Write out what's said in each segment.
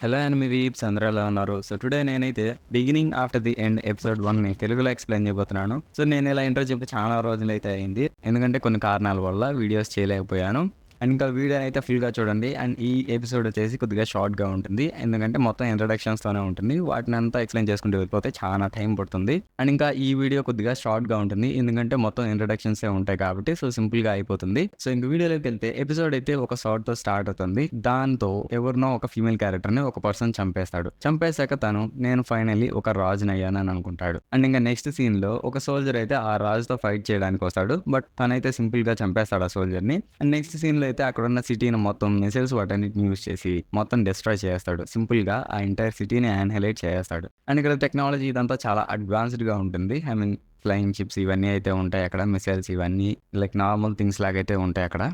Hello enemy weeps అందరూ ఎలా ఉన్నారు? సో టుడే నేనైతే beginning after the end episode 1ని తెలుగులో ఎక్స్‌ప్లెయిన్ చేయబోతున్నాను. సో నేను ఇలా ఇంట్రో చెప్పి చాలా రోజులైతే అయింది. ఎందుకంటే కొన్ని కారణాల వల్ల వీడియోస్ చేయలేకపోయాను. అండ్ ఇంకా వీడియోని అయితే ఫుల్‌గా చూడండి. అండ్ ఈ ఎపిసోడ్ వచ్చేసి కొద్దిగా షార్ట్‌గా ఉంటుంది. ఎందుకంటే మొత్తం ఇంట్రడక్షన్స్‌తోనే ఉంటుంది. వాటినంతా ఎక్స్‌ప్లెయిన్ చేసుకుంటూ వెళ్ళిపోతే చాలా టైం పడుతుంది. అండ్ ఇంకా ఈ వీడియో కొద్దిగా షార్ట్‌గా ఉంటుంది. ఎందుకంటే మొత్తం ఇంట్రడక్షన్సే ఉంటాయి కాబట్టి సో సింపుల్‌గా అయిపోతుంది. సో ఇంక వీడియోలోకి వెళ్తే ఎపిసోడ్ అయితే ఒక షార్ట్‌తో స్టార్ట్ అవుతుంది. దాంతో ఎవరినో ఒక ఫీమేల్ క్యారెక్టర్‌ని ఒక పర్సన్ చంపేస్తాడు. చంపేసాక తను నేను ఫైనల్లీ ఒక రాజునయ్యాను అని అనుకుంటాడు. అండ్ ఇంకా నెక్స్ట్ సీన్‌లో ఒక సోల్జర్ అయితే ఆ రాజుతో ఫైట్ చేయడానికి వస్తాడు. బట్ తనైతే సింపుల్‌గా చంపేస్తాడు ఆ సోల్జర్‌ని. అండ్ నెక్స్ట్ సీన్‌లో అయితే అక్కడున్న సిటీని మొత్తం మిసైల్స్ వాటన్నిటిని యూజ్ చేసి మొత్తం డిస్ట్రాయ్ చేస్తాడు. సింపుల్‌గా ఆ ఎంటైర్ సిటీని అన్నిహిలేట్ చేసేస్తాడు. అండ్ ఇక్కడ టెక్నాలజీ ఇదంతా చాలా అడ్వాన్స్డ్‌గా ఉంటుంది. ఐ మీన్ ఫ్లయింగ్ షిప్స్ ఇవన్నీ అయితే ఉంటాయి అక్కడ. మిసైల్స్ ఇవన్నీ లైక్ నార్మల్ థింగ్స్ లాగైతే ఉంటాయి అక్కడ.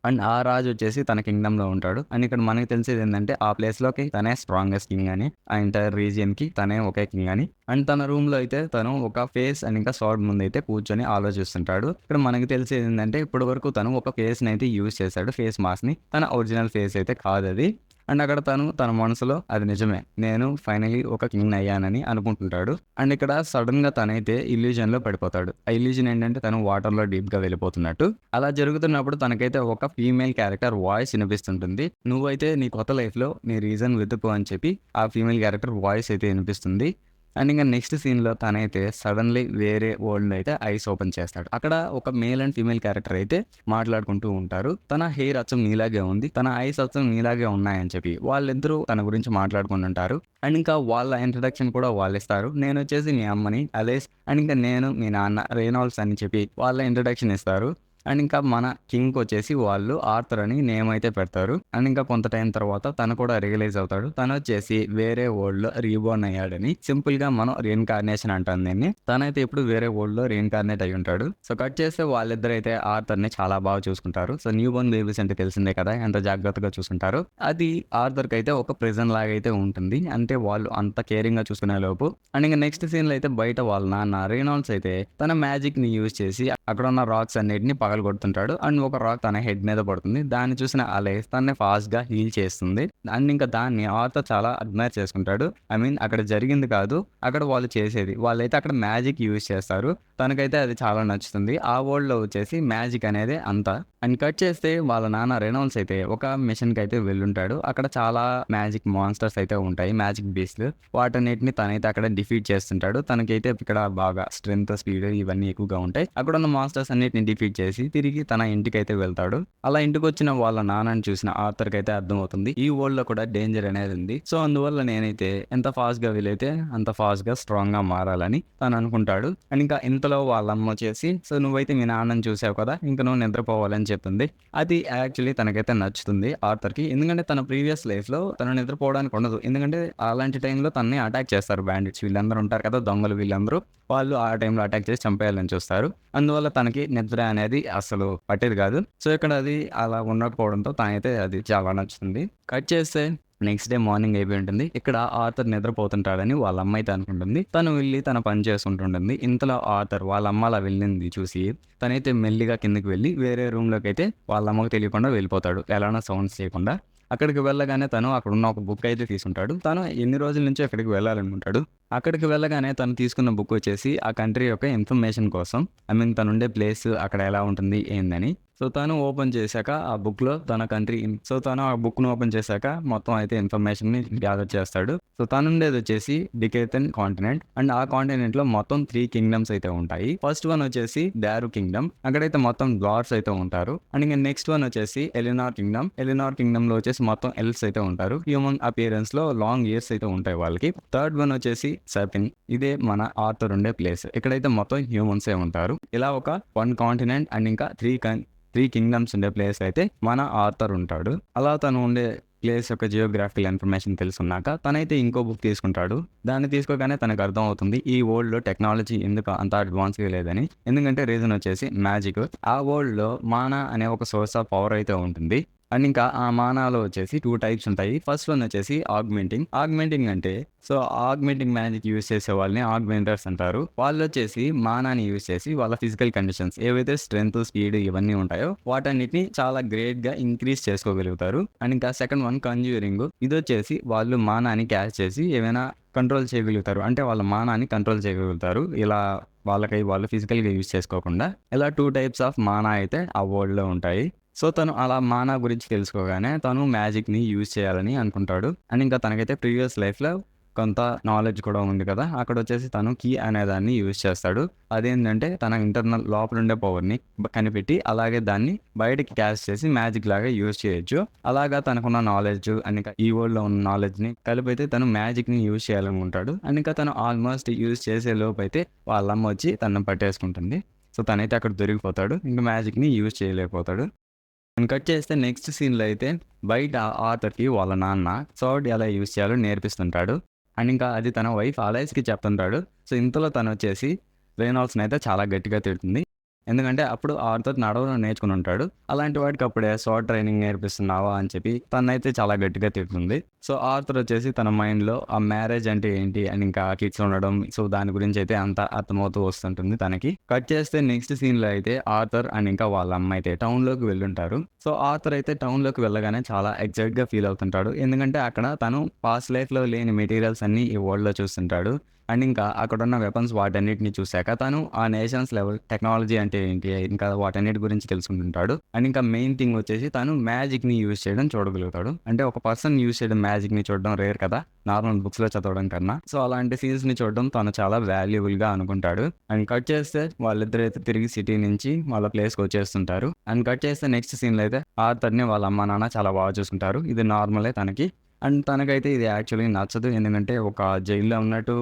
అండ్ ఆ రాజు వచ్చేసి తన కింగ్డమ్‌లో ఉంటాడు. అండ్ ఇక్కడ మనకు తెలిసేది ఏందంటే ఆ ప్లేస్‌లోకి తనే స్ట్రాంగెస్ట్ కింగ్ అని, ఆ ఎంటైర్ రీజియన్‌కి తనే ఒకే కింగ్ అని. అండ్ తన రూమ్‌లో అయితే తను ఒక ఫేస్ అండ్ ఇంకా స్వార్డ్ ముందైతే కూర్చొని ఆలోచిస్తుంటాడు. ఇక్కడ మనకు తెలిసేది ఏందంటే ఇప్పటి వరకు తను ఒక ఫేస్‌ని అయితే యూజ్ చేశాడు. ఫేస్ మాస్క్‌ని. తన ఒరిజినల్ ఫేస్ అయితే కాదది. అండ్ అక్కడ తను తన మనసులో అది నిజమే. నేను ఫైనల్లీ ఒక కింగ్‌ని అయ్యానని అనుకుంటుంటాడు. అండ్ ఇక్కడ సడెన్‌గా తనైతే ఇల్యూజన్‌లో పడిపోతాడు. ఆ ఇల్యూజన్ ఏంటంటే తను వాటర్‌లో డీప్‌గా వెళ్ళిపోతున్నట్టు. అలా జరుగుతున్నప్పుడు తనకైతే ఒక ఫీమేల్ క్యారెక్టర్ వాయిస్ వినిపిస్తుంటుంది. నువ్వైతే నీ కొత్త లైఫ్‌లో నీ రీజన్ వెతుక్కో అని చెప్పి ఆ ఫీమేల్ క్యారెక్టర్ వాయిస్ అయితే వినిపిస్తుంది. అండ్ ఇంక నెక్స్ట్ సీన్‌లో తనైతే సడెన్‌లీ వేరే వరల్డ్‌లో అయితే ఐస్ ఓపెన్ చేస్తాడు. అక్కడ ఒక మేల్ అండ్ ఫీమేల్ క్యారెక్టర్ అయితే మాట్లాడుకుంటూ ఉంటారు. తన హెయిర్ అచ్చం నీలాగే ఉంది. తన ఐస్ అచ్చం నీలాగే ఉన్నాయని చెప్పి వాళ్ళిద్దరూ తన గురించి మాట్లాడుకుంటుంటారు. అండ్ ఇంకా వాళ్ళ ఇంట్రడక్షన్ కూడా వాళ్ళిస్తారు. నేనొచ్చేసి మీ అమ్మని అలేస్ అండ్ ఇంకా నేను మీ నాన్న రేనాల్డ్స్ అని చెప్పి వాళ్ళ ఇంట్రడక్షన్ ఇస్తారు. అండ్ ఇంకా మన కింగ్‌కొచ్చేసి వాళ్ళు ఆర్థర్ అని నేమ్ అయితే పెడతారు. అండ్ ఇంకా కొంత టైం తర్వాత తను కూడా రియలైజ్ అవుతాడు. తనొచ్చేసి వేరే వరల్డ్‌లో రీబోర్న్ అయ్యాడని. సింపుల్‌గా మనం రీఇన్‌కార్నేషన్ అంటాం దీన్ని. తనైతే ఇప్పుడు వేరే వరల్డ్‌లో రీఇన్‌కార్నేట్ అయ్యి ఉంటాడు. సో కట్ చేస్తే వాళ్ళిద్దరైతే ఆర్థర్‌ని చాలా బాగా చూసుకుంటారు. సో న్యూ బోర్న్ బేబీస్ అంటే తెలిసిందే కదా! ఎంత జాగ్రత్తగా చూసుకుంటారో. అది ఆర్థర్‌కైతే ఒక ప్రిజన్ లాగైతే ఉంటుంది. అంటే వాళ్ళు అంత కేరింగ్‌గా చూసుకునే లోపు అండ్ ఇంక నెక్స్ట్ సీన్‌లో అయితే బయట వాళ్ళ నాన్న రేనాల్డ్స్ అయితే తన మ్యాజిక్‌ని యూజ్ చేసి అక్కడున్న రాక్స్ అన్నిటిని పగలగొడుతుంటాడు. అండ్ ఒక రాక్ తన హెడ్ మీద పడుతుంది. దాన్ని చూసిన అలెక్స్ తనని ఫాస్ట్‌గా హీల్ చేస్తుంది. అండ్ ఇంకా దాన్ని ఆర్థర్ చాలా అడ్మైర్ చేసుకుంటాడు. ఐ మీన్ అక్కడ జరిగింది కాదు. అక్కడ వాళ్ళు చేసేది. వాళ్ళైతే అక్కడ మ్యాజిక్ యూజ్ చేస్తారు. తనకైతే అది చాలా నచ్చుతుంది. ఆ వరల్డ్‌లో వచ్చేసి మ్యాజిక్ అనేది అంతా. అండ్ కట్ చేస్తే వాళ్ళ నాన్న రెనాల్డ్స్ అయితే ఒక మిషన్‌కైతే వెళ్ళుంటాడు. అక్కడ చాలా మ్యాజిక్ మాన్స్టర్స్ అయితే ఉంటాయి. మ్యాజిక్ బీస్ట్‌లు. వాటన్నిటిని తనైతే అక్కడ డిఫీట్ చేస్తుంటాడు. తనకైతే ఇక్కడ బాగా స్ట్రెంగ్త్, స్పీడ్ ఇవన్నీ ఎక్కువగా ఉంటాయి. అక్కడున్న మాన్స్టర్స్ అన్నిటిని డిఫీట్ చేసి తిరిగి తన ఇంటికైతే వెళ్తాడు. అలా ఇంటికొచ్చిన వాళ్ళ నాన్నని చూసిన ఆర్థర్‌కైతే అర్థమవుతుంది. ఈ వరల్డ్‌లో కూడా డేంజర్ అనేది ఉంది. సో అందువల్ల నేనైతే ఎంత ఫాస్ట్‌గా వీలైతే అంత ఫాస్ట్‌గా, స్ట్రాంగ్‌గా మారాలని తను అనుకుంటాడు. అండ్ ఇంకా ఇంతలో వాళ్ళ అమ్మ వచ్చేసి సో నువ్వైతే మీ నాన్నని చూసావు కదా! ఇంక నువ్వు నిద్రపోవాలని చెప్తుంది. అది యాక్చువల్లీ తనకైతే నచ్చుతుంది ఆర్థర్‌కి. ఎందుకంటే తన ప్రీవియస్ లైఫ్‌లో తను నిద్రపోవడానికి ఉండదు. ఎందుకంటే అలాంటి టైంలో తనని అటాక్ చేస్తారు బ్యాండిట్స్. వీళ్ళందరూ ఉంటారు కదా! దొంగలు వీళ్ళందరూ. వాళ్ళు ఆ టైంలో అటాక్ చేసి చంపేయాలని చూస్తారు. అందువల్ల తనకి నిద్ర అనేది అస్సలు పట్టేది కాదు. సో ఇక్కడ అది అలా ఉండకపోవడంతో తనైతే అది చాలా నచ్చుతుంది. కట్ చేస్తే నెక్స్ట్ డే మార్నింగ్ అయిపోయి ఉంటుంది. ఇక్కడ ఆర్థర్ నిద్రపోతుంటాడని వాళ్ళ అమ్మ అయితే అనుకుంటుంది. తను వెళ్లి తన పని చేసుకుంటుంటుంది. ఇంతలో ఆర్థర్ వాళ్ళ అమ్మ అలా వెళ్ళింది చూసి తనైతే మెల్లిగా కిందకి వెళ్లి వేరే రూమ్‌లోకైతే వాళ్ళ అమ్మకు తెలియకుండా వెళ్ళిపోతాడు. ఎలానో సౌండ్స్ చేయకుండా. అక్కడికి వెళ్ళగానే తను అక్కడున్న ఒక బుక్ అయితే తీసుకుంటాడు. తను ఎన్ని రోజుల నుంచో అక్కడికి వెళ్ళాలనుకుంటాడు. అక్కడికి వెళ్ళగానే తను తీసుకున్న బుక్ వచ్చేసి ఆ కంట్రీ యొక్క ఇన్ఫర్మేషన్ కోసం. ఐ మీన్ తనుండే ప్లేస్ అక్కడ ఎలా ఉంటుంది ఏందని. సో తను ఓపెన్ చేశాక ఆ బుక్‌లో తన కంట్రీ సో తను ఆ బుక్‌ని ఓపెన్ చేశాక మొత్తం అయితే ఇన్ఫర్మేషన్‌ని గ్యాదర్ చేస్తాడు. సో తనుండేదొచ్చేసి డికేతన్ కాంటినెంట్. అండ్ ఆ కాంటినెంట్‌లో మొత్తం 3 కింగ్డమ్స్ అయితే ఉంటాయి. ఫస్ట్ వన్ వచ్చేసి డారు కింగ్డమ్. అక్కడైతే మొత్తం లార్డ్స్ అయితే ఉంటారు. అండ్ ఇంక నెక్స్ట్ వన్ వచ్చేసి ఎలినార్ కింగ్డమ్. ఎలినార్ కింగ్డమ్‌లో వచ్చేసి మొత్తం ఎల్ఫ్స్ అయితే ఉంటారు. హ్యూమన్ అపియరెన్స్‌లో లాంగ్ ఇయర్స్ అయితే ఉంటాయి వాళ్ళకి. థర్డ్ వన్ వచ్చేసి సర్పిన్. ఇదే మన ఆర్థర్ ఉండే ప్లేస్. ఇక్కడైతే మొత్తం హ్యూమన్సే ఉంటారు. ఇలా ఒక 1 కాంటినెంట్ అండ్ ఇంకా 3 కింగ్డమ్స్ ఉండే ప్లేస్ అయితే మన ఆర్థర్ ఉంటాడు. అలా తను ఉండే ప్లేస్ యొక్క జియోగ్రాఫికల్ ఇన్ఫర్మేషన్ తెలుసుకున్నాక తనైతే ఇంకో బుక్ తీసుకుంటాడు. దాన్ని తీసుకోగానే తనకు అర్థమవుతుంది ఈ వరల్డ్‌లో టెక్నాలజీ ఎందుకు అంత అడ్వాన్స్‌గా లేదని. ఎందుకంటే రీజన్ వచ్చేసి మ్యాజిక్. ఆ వరల్డ్‌లో మానా అనే ఒక సోర్స్ ఆఫ్ పవర్ అయితే ఉంటుంది. అండ్ ఇంకా ఆ మానాలో వచ్చేసి 2 టైప్స్ ఉంటాయి. ఫస్ట్ వన్ వచ్చేసి ఆగ్మెంటింగ్. ఆగ్మెంటింగ్ అంటే ఆగ్మెంటింగ్ మ్యాజిక్ యూజ్ చేసే వాళ్ళని ఆగ్మెంటర్స్ అంటారు. వాళ్ళొచ్చేసి మానాని యూజ్ చేసి వాళ్ళ ఫిజికల్ కండిషన్స్ ఏవైతే స్ట్రెంత్, స్పీడ్ ఇవన్నీ ఉంటాయో వాటన్నిటిని చాలా గ్రేట్‌గా ఇంక్రీజ్ చేసుకోగలుగుతారు. అండ్ ఇంకా సెకండ్ వన్ కంజ్యూరింగ్. ఇదొచ్చేసి వాళ్ళు మానాని క్యాచ్ చేసి ఏవైనా కంట్రోల్ చేయగలుగుతారు. అంటే వాళ్ళ మానాన్ని కంట్రోల్ చేయగలుగుతారు. ఇలా వాళ్ళు ఫిజికల్‌గా యూజ్ చేసుకోకుండా. ఇలా 2 టైప్స్ ఆఫ్ మానా అయితే ఆ వరల్డ్‌లో ఉంటాయి. సో, తను అలా మానా గురించి తెలుసుకోగానే తను మ్యాజిక్‌ని యూజ్ చేయాలని అనుకుంటాడు. అండ్ ఇంకా తనకైతే ప్రీవియస్ లైఫ్‌లో కొంత నాలెడ్జ్ కూడా ఉంది కదా! అక్కడొచ్చేసి తను కీ అనేదాన్ని యూజ్ చేస్తాడు. అదేంటంటే తన ఇంటర్నల్ లోపలుండే పవర్‌ని కనిపెట్టి అలాగే దాన్ని బయటికి క్యాష్ చేసి మ్యాజిక్ లాగా యూజ్ చేయొచ్చు. అలాగా తనకున్న నాలెడ్జ్ అండ్ ఇంకా ఈ వరల్డ్‌లో ఉన్న నాలెడ్జ్‌ని కలిపైతే తను మ్యాజిక్‌ని యూజ్ చేయాలనుకుంటాడు. అండ్ ఇంకా తను ఆల్మోస్ట్ యూజ్ చేసే లోపైతే వాళ్ళమ్మ వచ్చి తనని పట్టేసుకుంటుంది. సో, తనైతే అక్కడ దొరికిపోతాడు. ఇంక మ్యాజిక్‌ని యూజ్ చేయలేకపోతాడు. అండ్ కట్ చేస్తే నెక్స్ట్ సీన్‌లో అయితే బయట ఆథర్‌కి వాళ్ళ నాన్న సోర్డ్ ఎలా యూజ్ చేయాలో నేర్పిస్తుంటాడు. అండ్ ఇంకా అది తన వైఫ్ అలైస్‌కి చెప్తుంటాడు. సో, ఇంతలో తనొచ్చేసి రేనాల్డ్స్‌నైతే చాలా గట్టిగా తిడుతుంది. ఎందుకంటే అప్పుడు ఆర్థర్ నడవడం నేర్చుకుని ఉంటాడు. అలాంటి వాడికి అప్పుడే స్వాట్ ట్రైనింగ్ నేర్పిస్తున్నావా అని చెప్పి తనైతే చాలా గట్టిగా తిడుతుంది. సో, ఆర్థర్ వచ్చేసి తన మైండ్‌లో ఆ మ్యారేజ్ అంటే ఏంటి అని ఇంకా కిడ్స్ ఉండడం సో, దాని గురించి అయితే అంతా అర్థమవుతూ వస్తుంటుంది తనకి. కట్ చేస్తే నెక్స్ట్ సీన్‌లో అయితే ఆర్థర్ అండ్ ఇంకా వాళ్ళ అమ్మ అయితే టౌన్‌లోకి వెళ్ళుంటారు. సో, ఆర్థర్ అయితే టౌన్‌లోకి వెళ్ళగానే చాలా ఎక్సైట్‌గా ఫీల్ అవుతుంటాడు. ఎందుకంటే అక్కడ తను పాస్ట్ లైఫ్‌లో లేని మెటీరియల్స్ అన్నీ ఈ వరల్డ్‌లో చూస్తుంటాడు. అండ్ ఇంకా అక్కడున్న వెపన్స్ వాటన్నిటిని చూసాక తను ఆ నేషన్స్ లెవెల్ టెక్నాలజీ అంటే ఏంటి ఇంకా వాటన్నిటి గురించి తెలుసుకుంటుంటాడు. అండ్ ఇంకా మెయిన్ థింగ్ వచ్చేసి తను మ్యాజిక్‌ని యూజ్ చేయడం చూడగలుగుతాడు. అంటే ఒక పర్సన్ యూజ్ చేయడం మ్యాజిక్‌ని చూడడం రేర్ కదా! నార్మల్ బుక్స్‌లో చదవడం కన్నా. సో, అలాంటి సీన్స్‌ని చూడడం తను చాలా వాల్యుబుల్‌గా అనుకుంటాడు. అండ్ కట్ చేస్తే వాళ్ళిద్దరైతే తిరిగి సిటీ నుంచి వాళ్ళ ప్లేస్‌కి వచ్చేస్తుంటారు. అండ్ కట్ చేస్తే నెక్స్ట్ సీన్‌లో అయితే ఆర్థర్‌ని వాళ్ళ అమ్మ, నాన్న చాలా బాగా చూసుకుంటారు. ఇది నార్మలే తనకి. అండ్ తనకైతే ఇది యాక్చువల్లీ నచ్చదు. ఎందుకంటే ఒక జైల్‌లో ఉన్నట్టు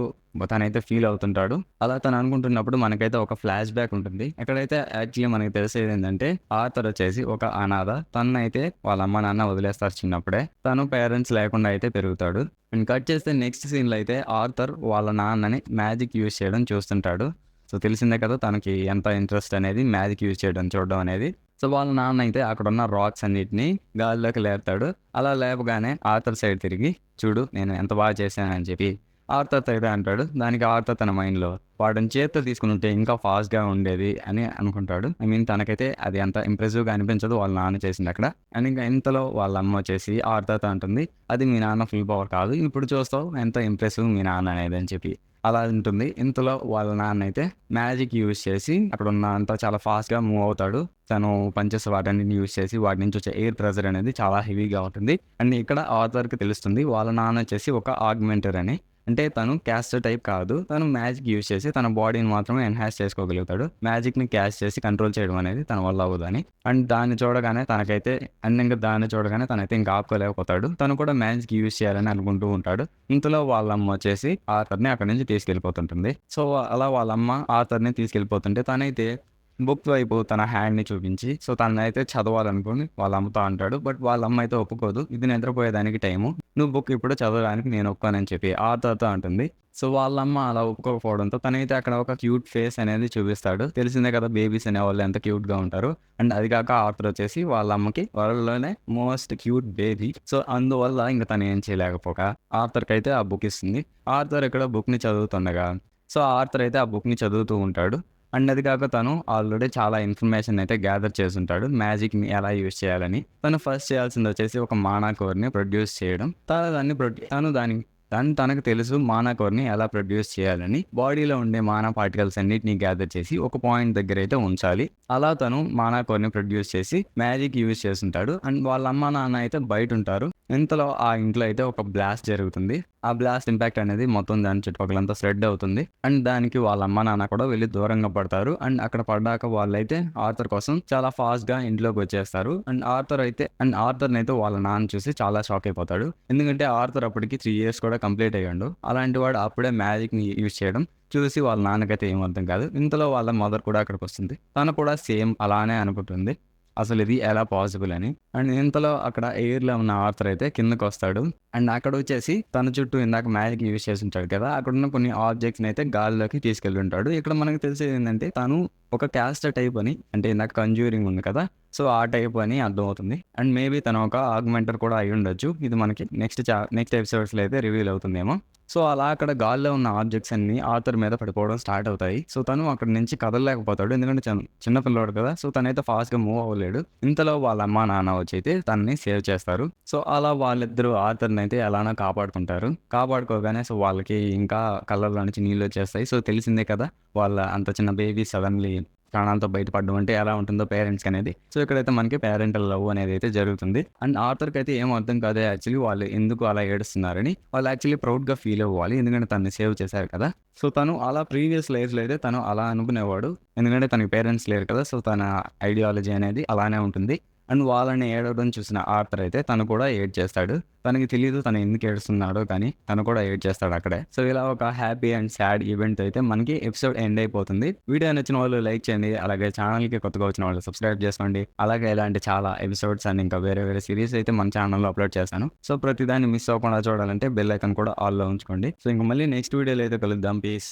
తనైతే ఫీల్ అవుతుంటాడు. అలా తను అనుకుంటున్నప్పుడు మనకైతే ఒక ఫ్లాష్ బ్యాక్ ఉంటుంది. ఎక్కడైతే యాక్చువల్లీ మనకి తెలిసేదేంటంటే ఆర్థర్ వచ్చేసి ఒక అనాథ. తననైతే వాళ్ళ అమ్మ, నాన్న వదిలేస్తారు చిన్నప్పుడే. తను పేరెంట్స్ లేకుండా అయితే పెరుగుతాడు. అండ్ కట్ చేస్తే నెక్స్ట్ సీన్‌లో అయితే ఆర్థర్ వాళ్ళ నాన్నని మ్యాజిక్ యూజ్ చేయడం చూస్తుంటాడు. సో, తెలిసిందే కదా! తనకి ఎంత ఇంట్రెస్ట్ అనేది మ్యాజిక్ యూజ్ చేయడం చూడడం అనేది. సో, వాళ్ళ నాన్న అయితే అక్కడున్న రాక్స్ అన్నిటిని గాల్లోకి లేపుతాడు. అలా లేపగానే ఆర్థర్ సైడ్ తిరిగి చూడు నేను ఎంత బాగా చేశానని చెప్పి ఆర్థర్‌తో అయితే అంటాడు. దానికి ఆర్థర్ తన మైండ్‌లో వాడిని చేత్తో తీసుకునుంటే ఇంకా ఫాస్ట్‌గా ఉండేది అని అనుకుంటాడు. ఐ మీన్ తనకైతే అది అంత ఇంప్రెసివ్‌గా అనిపించదు వాళ్ళ నాన్న చేసిందక్కడ. అండ్ ఇంకా ఇంతలో వాళ్ళ అమ్మ వచ్చేసి ఆర్థర్‌తో అంటుంది. అది మీ నాన్న ఫుల్ పవర్ కాదు. ఇప్పుడు చూస్తావు ఎంత ఇంప్రెసివ్ మీ నాన్న అనేది అని చెప్పి. అలా ఉంటుంది. ఇంతలో వాళ్ళ నాన్నయితే మ్యాజిక్ యూజ్ చేసి అక్కడున్న అంతా చాలా ఫాస్ట్‌గా మూవ్ అవుతాడు. తను పంచెస్ వాటన్నిటిని యూజ్ చేసి వాటి నుంచి వచ్చే ఎయిర్ ప్రెషర్ అనేది చాలా హెవీగా ఉంటుంది. అండ్ ఇక్కడ ఆథర్‌కి తెలుస్తుంది వాళ్ళ నాన్న వచ్చేసి ఒక ఆగ్మెంటర్ అని. అంటే తను క్యాస్టర్ టైప్ కాదు. తను మ్యాజిక్ యూజ్ చేసి తన బాడీని మాత్రమే ఎన్హాన్స్ చేసుకోగలుగుతాడు. మ్యాజిక్‌ని క్యాచ్ చేసి కంట్రోల్ చేయడం అనేది తన వల్ల అవ్వదని. అండ్ దాన్ని చూడగానే తనకైతే ఇంక దాన్ని చూడగానే తనైతే ఇంక ఆపుకోలేకపోతాడు. తను కూడా మ్యాజిక్ యూజ్ చేయాలని అనుకుంటూ ఉంటాడు. ఇంతలో వాళ్ళమ్మ వచ్చేసి ఆథర్‌ని అక్కడి నుంచి తీసుకెళ్ళిపోతుంటుంది. సో, అలా వాళ్ళమ్మ ఆథర్‌ని తీసుకెళ్ళిపోతుంటే తనైతే బుక్ వైపు తన హ్యాండ్‌ని చూపించి సో, తనైతే చదవాలనుకోని వాళ్ళ అమ్మతో అంటాడు. బట్ వాళ్ళ అమ్మ అయితే ఒప్పుకోదు. ఇది నిద్రపోయేదానికి టైము. నువ్వు బుక్ ఇప్పుడు చదవడానికి నేను ఒప్పుకోనని చెప్పి ఆథర్‌తో అంటుంది. సో, వాళ్ళమ్మ అలా ఒప్పుకోకపోవడంతో తనైతే అక్కడ ఒక క్యూట్ ఫేస్ అనేది చూపిస్తాడు. తెలిసిందే కదా! బేబీస్ అనేవాళ్ళు ఎంత క్యూట్‌గా ఉంటారో. అండ్ అది కాక ఆథర్ వచ్చేసి వాళ్ళ అమ్మకి వరల్డ్‌లోనే మోస్ట్ క్యూట్ బేబీ. సో, అందువల్ల ఇంక తను ఏం చేయలేకపోగా ఆథర్‌కైతే ఆ బుక్ ఇస్తుంది. ఆథర్ ఇక్కడ బుక్‌ని చదువుతుండగా సో, ఆథర్ అయితే ఆ బుక్‌ని చదువుతూ ఉంటాడు. అండ్ అది కాక తను ఆల్రెడీ చాలా ఇన్ఫర్మేషన్ అయితే గ్యాదర్ చేసుంటాడు. మ్యాజిక్‌ని ఎలా యూజ్ చేయాలని. తను ఫస్ట్ చేయాల్సిందొచ్చేసి ఒక మానా కోర్‌ని ప్రొడ్యూస్ చేయడం. తను దాన్ని తను తనకు తెలుసు మానా కోర్‌ని ఎలా ప్రొడ్యూస్ చేయాలని. బాడీలో ఉండే మానా పార్టికల్స్ అన్నిటిని గ్యాదర్ చేసి ఒక పాయింట్ దగ్గరైతే ఉంచాలి. అలా తను మానా కోర్‌ని ప్రొడ్యూస్ చేసి మ్యాజిక్ యూజ్ చేసుంటాడు. అండ్ వాళ్ళ అమ్మ, నాన్న అయితే బయటుంటారు. ఇంతలో ఆ ఇంట్లో అయితే ఒక బ్లాస్ట్ జరుగుతుంది. ఆ బ్లాస్ట్ ఇంపాక్ట్ అనేది మొత్తం దాని చుట్టుపక్కలంతా స్ప్రెడ్ అవుతుంది. అండ్ దానికి వాళ్ళ అమ్మ, నాన్న కూడా వెళ్లి దూరంగా పడతారు. అండ్ అక్కడ పడ్డాక వాళ్ళైతే ఆర్థర్ కోసం చాలా ఫాస్ట్‌గా ఇంట్లోకి వచ్చేస్తారు. అండ్ ఆర్థర్‌నైతే వాళ్ళ నాన్న చూసి చాలా షాక్ అయిపోతాడు. ఎందుకంటే ఆర్థర్ అప్పటికి 3 ఇయర్స్ కూడా కంప్లీట్ అయ్యిండు. అలాంటి వాడు అప్పుడే మ్యాజిక్‌ని యూజ్ చేయడం చూసి వాళ్ళ నాన్నకైతే ఏం అర్థం కాదు. ఇంతలో వాళ్ళ మదర్ కూడా అక్కడికొస్తుంది. తను కూడా సేమ్ అలానే అనుకుంటుంది. అసలు ఇది ఎలా పాసిబుల్ అని. అండ్ ఇంతలో అక్కడ ఎయిర్‌లో ఉన్న ఆర్థర్ అయితే కిందకొస్తాడు. అండ్ అక్కడొచ్చేసి తన చుట్టూ ఇందాక మ్యాజిక్ యూజ్ చేసుంటాడు కదా! అక్కడున్న కొన్ని ఆబ్జెక్ట్స్‌నైతే గాల్లోకి తీసుకెళ్ళుంటాడు. ఇక్కడ మనకు తెలిసేదేంటంటే తను ఒక క్యాస్టర్ టైప్ అని, అంటే ఇందాక కంజ్యూరింగ్ ఉంది కదా! సో, ఆ టైప్ అని అర్థమవుతుంది. అండ్ మేబీ తను ఒక ఆగ్మెంటర్ కూడా అయ్యుండొచ్చు. ఇది మనకి నెక్స్ట్ ఎపిసోడ్స్‌లో అయితే రివీల్ అవుతుందేమో. సో, అలా అక్కడ గాల్లో ఉన్న ఆబ్జెక్ట్స్ అన్నీ ఆర్థర్ మీద పడిపోవడం స్టార్ట్ అవుతాయి. సో, తను అక్కడి నుంచి కదలలేకపోతాడు. ఎందుకంటే చిన్న పిల్లోడు కదా! సో, తనైతే ఫాస్ట్‌గా మూవ్ అవ్వలేడు. ఇంతలో వాళ్ళ అమ్మా, నాన్న వచ్చైతే తనని సేవ్ చేస్తారు. సో, అలా వాళ్ళిద్దరూ ఆర్థర్‌నైతే ఎలానో కాపాడుకుంటారు. కాపాడుకోగానే సో, వాళ్ళకి ఇంకా కళ్ళల్లో నుంచి నీళ్ళొచ్చేస్తాయి. సో, తెలిసిందే కదా! వాళ్ళ అంత చిన్న బేబీ సడన్‌లీ ప్రాణాలతో బయటపడడం అంటే ఎలా ఉంటుందో పేరెంట్స్‌కనేది. సో, ఇక్కడైతే మనకి పేరెంటల్ లవ్ అనేదైతే జరుగుతుంది. అండ్ ఆర్థర్‌కైతే ఏం అర్థం కాదు యాక్చువల్లీ వాళ్ళు ఎందుకు అలా ఏడుస్తున్నారని. వాళ్ళు యాక్చువల్లీ ప్రౌడ్‌గా ఫీల్ అవ్వాలి. ఎందుకంటే తనని సేవ్ చేశారు కదా! సో, తను అలా ప్రీవియస్ లైఫ్‌లో అయితే తను అలా అనుకునేవాడు. ఎందుకంటే తనకి పేరెంట్స్ లేరు కదా! సో, తన ఐడియాలజీ అనేది అలానే ఉంటుంది. అండ్ వాళ్ళని ఏడవడం చూసిన ఆర్థర్ అయితే తను కూడా ఏడ్చేస్తాడు. తనకి తెలీదు తను ఎందుకు ఏడుస్తున్నాడో కానీ తను కూడా ఏడ్చేస్తాడు అక్కడే. సో, ఇలా ఒక హ్యాపీ అండ్ సాడ్ ఈవెంట్ అయితే మనకి ఎపిసోడ్ ఎండ్ అయిపోతుంది. వీడియో నచ్చిన వాళ్ళు లైక్ చేయండి. అలాగే ఛానల్‌కి కొత్తగా వచ్చిన వాళ్ళు సబ్స్క్రైబ్ చేసుకోండి. అలాగే ఇలాంటి చాలా ఎపిసోడ్స్ అండ్ ఇంకా వేరే వేరే సీరీస్ అయితే మన ఛానల్‌లో అప్లోడ్ చేశాను. సో, ప్రతిదాన్ని మిస్ అవ్వకుండా చూడాలంటే బెల్ ఐకాన్ కూడా ఆల్‌లో ఉంచుకోండి. సో, ఇంక మళ్ళీ నెక్స్ట్ వీడియోలో అయితే కలుద్దాం. పీస్.